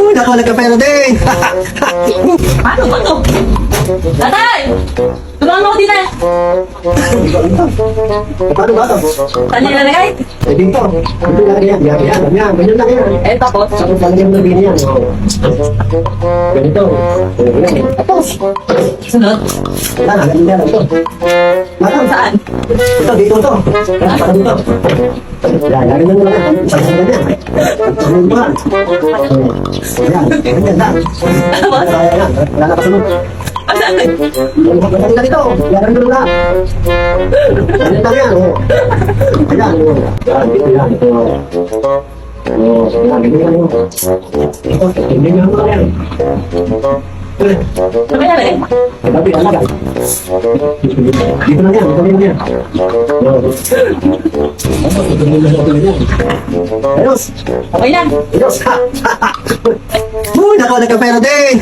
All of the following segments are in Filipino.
Uy, naku, nagka-pera din. Paano ba to? Tatay! Tulungan mo ko din eh! Paano ba ito? Saan niya nalagay? Eh, dito. Dito lang yan. Yan. Ganyan lang yan. Eh, tapos? Tapos lalagyan mo din yan. Ganito. Tapos. Sunod? Wala na, ganyan lang ito. Matang. Saan? Ito, dito ito. Para dito. Yan, ganyan mo lang. Isang ganyan. Ganyan mo lang. Yan, ganyan lang. Tapos? Yan, wala na kasunod. Saan? Ganyan lang dito. Yan, ganyan lang. Ganyan lang yan. Ayan. Yan, dito yan. Ito. Yan, ganyan lang. Ito, ganyan lang yan. Ano kaya rin? Tapi alaga. Dito na yan, dito na yan. Ayos. Okay lang. Ayos. Uy, naku, nagka-pera din.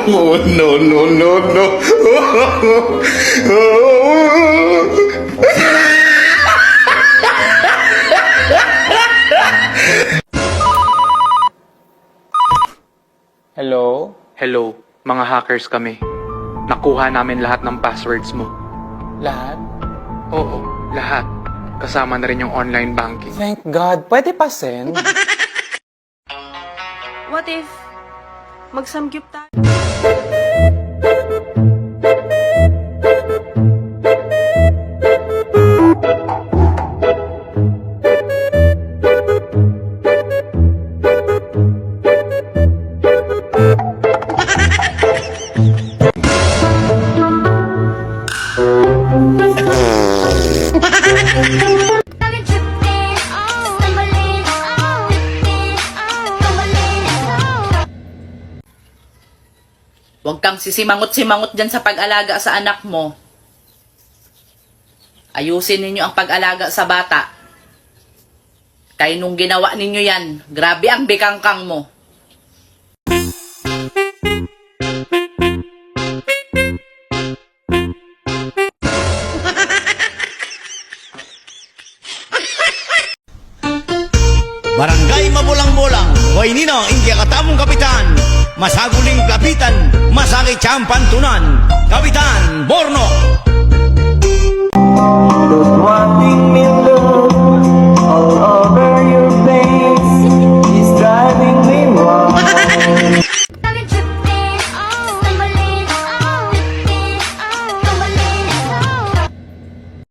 Oh, no, no, no, no. Hello? Hello, mga hackers kami. Nakuha namin lahat ng passwords mo. Lahat? Oo, lahat. Kasama na rin yung online banking. Thank God. Pwede pa send? What if mag-samgyup tayo? Huwag kang sisimangot-simangot dyan sa pag-alaga sa anak mo. Ayusin ninyo ang pag-alaga sa bata. Kaya nung ginawa ninyo yan, grabe ang bikangkang mo. Barangay Mabulang-Bulang, Waynino, India Katamong Kapitan, Masaguling Kapitan, Masakit Siyang Pantunan, Kapitan Borno.